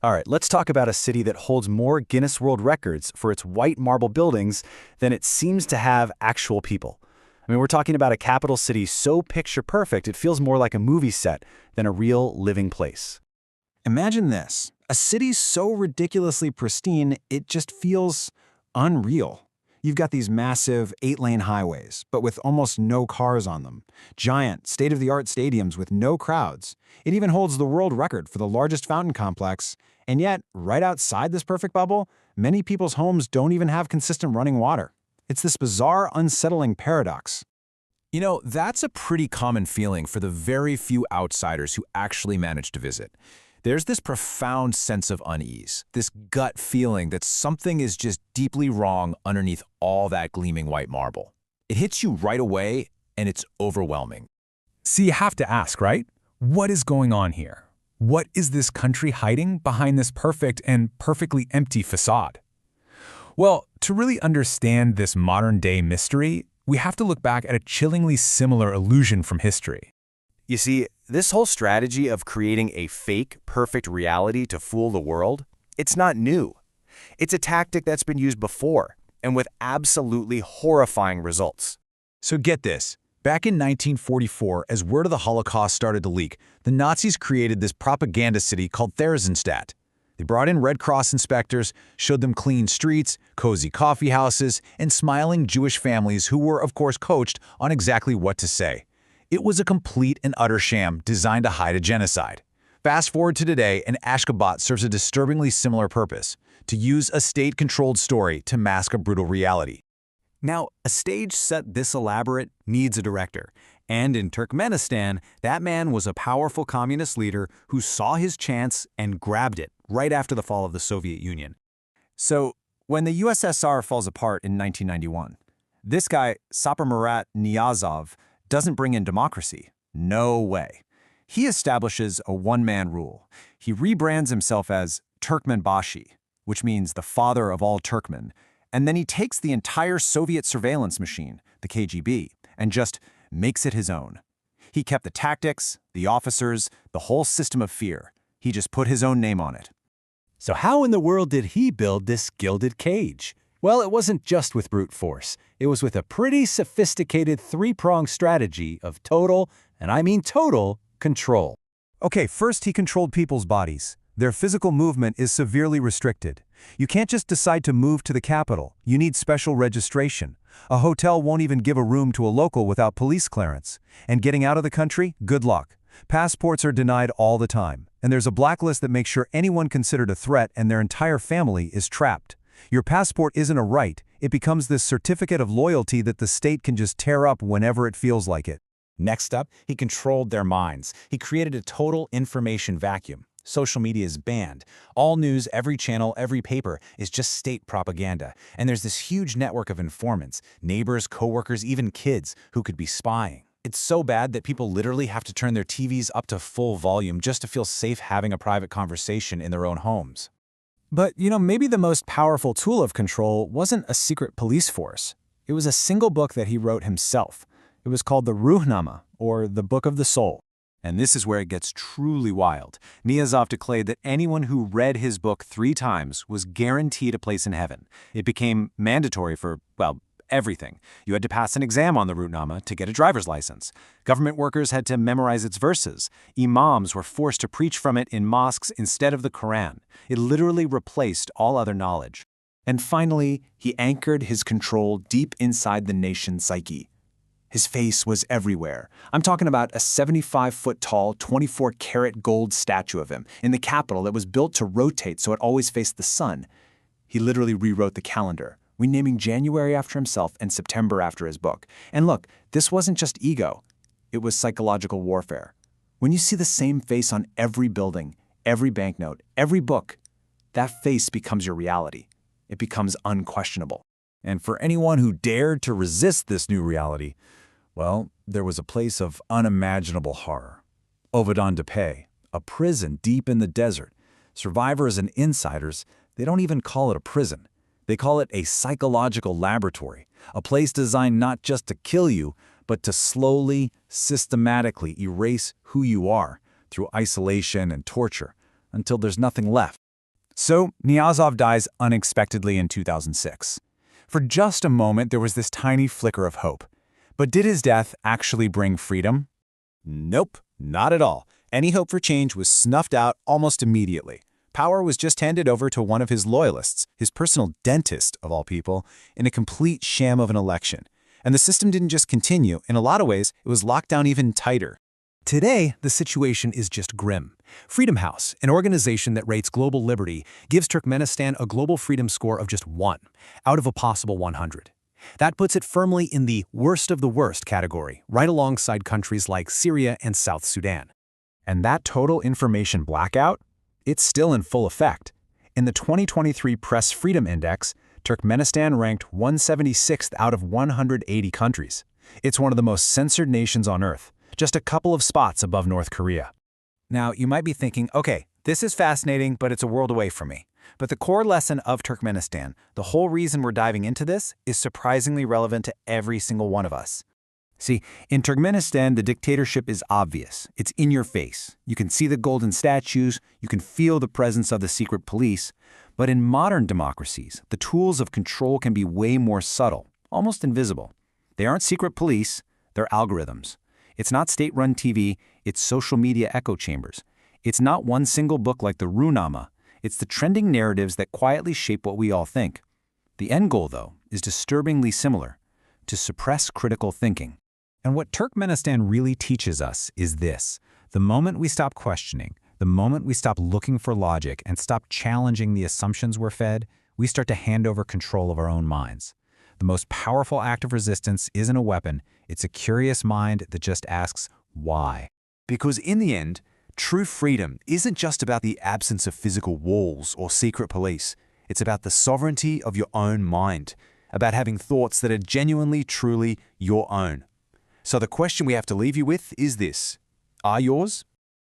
All right, let's talk about a city that holds more Guinness World Records for its white marble buildings than it seems to have actual people. I mean, we're talking about a capital city so picture-perfect it feels more like a movie set than a real living place. Imagine this, a city so ridiculously pristine, it just feels unreal. You've got these massive 8-lane highways, but with almost no cars on them. Giant, state-of-the-art stadiums with no crowds. It even holds the world record for the largest fountain complex. And yet, right outside this perfect bubble, many people's homes don't even have consistent running water. It's this bizarre, unsettling paradox. You know, that's a pretty common feeling for the very few outsiders who actually manage to visit. There's this profound sense of unease, this gut feeling that something is just deeply wrong underneath all that gleaming white marble. It hits you right away, and it's overwhelming. So you have to ask, right? What is going on here? What is this country hiding behind this perfect and perfectly empty facade? Well, to really understand this modern-day mystery, we have to look back at a chillingly similar illusion from history. You see, this whole strategy of creating a fake, perfect reality to fool the world, it's not new. It's a tactic that's been used before, and with absolutely horrifying results. So get this. Back in 1944, as word of the Holocaust started to leak, the Nazis created this propaganda city called Theresienstadt. They brought in Red Cross inspectors, showed them clean streets, cozy coffee houses, and smiling Jewish families who were, of course, coached on exactly what to say. It was a complete and utter sham designed to hide a genocide. Fast forward to today, and Ashgabat serves a disturbingly similar purpose, to use a state-controlled story to mask a brutal reality. Now, a stage set this elaborate needs a director. And in Turkmenistan, that man was a powerful communist leader who saw his chance and grabbed it right after the fall of the Soviet Union. So, when the USSR falls apart in 1991, this guy, Saparmurat Niyazov, doesn't bring in democracy. No way. He establishes a one-man rule. He rebrands himself as Turkmenbashi, which means the father of all Turkmen, and then he takes the entire Soviet surveillance machine, the KGB, and just makes it his own. He kept the tactics, the officers, the whole system of fear. He just put his own name on it. So how in the world did he build this gilded cage? Well, it wasn't just with brute force. It was with a pretty sophisticated three-pronged strategy of total, and I mean total, control. Okay, first he controlled people's bodies. Their physical movement is severely restricted. You can't just decide to move to the capital. You need special registration. A hotel won't even give a room to a local without police clearance. And getting out of the country? Good luck. Passports are denied all the time. And there's a blacklist that makes sure anyone considered a threat and their entire family is trapped. Your passport isn't a right. It becomes this certificate of loyalty that the state can just tear up whenever it feels like it. Next up, he controlled their minds. He created a total information vacuum. Social media is banned. All news, every channel, every paper is just state propaganda. And there's this huge network of informants, neighbors, coworkers, even kids who could be spying. It's so bad that people literally have to turn their TVs up to full volume just to feel safe having a private conversation in their own homes. But, maybe the most powerful tool of control wasn't a secret police force. It was a single book that he wrote himself. It was called the Ruhnama, or the Book of the Soul. And this is where it gets truly wild. Niyazov declared that anyone who read his book 3 times was guaranteed a place in heaven. It became mandatory for, well, everything. You had to pass an exam on the Ruhnama to get a driver's license. Government workers had to memorize its verses. Imams were forced to preach from it in mosques instead of the Quran. It literally replaced all other knowledge. And finally, he anchored his control deep inside the nation's psyche. His face was everywhere. I'm talking about a 75-foot-tall, 24-karat gold statue of him in the capital that was built to rotate so it always faced the sun. He literally rewrote the calendar, renaming January after himself and September after his book. And look, this wasn't just ego. It was psychological warfare. When you see the same face on every building, every banknote, every book, that face becomes your reality. It becomes unquestionable. And for anyone who dared to resist this new reality, well, there was a place of unimaginable horror. Ovadan Tepe, a prison deep in the desert. Survivors and insiders, they don't even call it a prison. They call it a psychological laboratory, a place designed not just to kill you, but to slowly, systematically erase who you are through isolation and torture until there's nothing left. So Niyazov dies unexpectedly in 2006. For just a moment, there was this tiny flicker of hope. But did his death actually bring freedom? Nope, not at all. Any hope for change was snuffed out almost immediately. Power was just handed over to one of his loyalists, his personal dentist of all people, in a complete sham of an election. And the system didn't just continue. In a lot of ways, it was locked down even tighter. Today, the situation is just grim. Freedom House, an organization that rates global liberty, gives Turkmenistan a global freedom score of just 1 out of a possible 100. That puts it firmly in the worst of the worst category, right alongside countries like Syria and South Sudan. And that total information blackout? It's still in full effect. In the 2023 Press Freedom Index, Turkmenistan ranked 176th out of 180 countries. It's one of the most censored nations on Earth, just a couple of spots above North Korea. Now, you might be thinking, okay, this is fascinating, but it's a world away from me. But the core lesson of Turkmenistan, the whole reason we're diving into this, is surprisingly relevant to every single one of us. See, in Turkmenistan, the dictatorship is obvious. It's in your face. You can see the golden statues, you can feel the presence of the secret police. But in modern democracies, the tools of control can be way more subtle, almost invisible. They aren't secret police, they're algorithms. It's not state-run TV, it's social media echo chambers. It's not one single book like the Runama. It's the trending narratives that quietly shape what we all think. The end goal, though, is disturbingly similar: to suppress critical thinking. And what Turkmenistan really teaches us is this: the moment we stop questioning, the moment we stop looking for logic and stop challenging the assumptions we're fed, we start to hand over control of our own minds. The most powerful act of resistance isn't a weapon, it's a curious mind that just asks, why? Because in the end, true freedom isn't just about the absence of physical walls or secret police. It's about the sovereignty of your own mind, about having thoughts that are genuinely, truly your own. So the question we have to leave you with is this: are yours?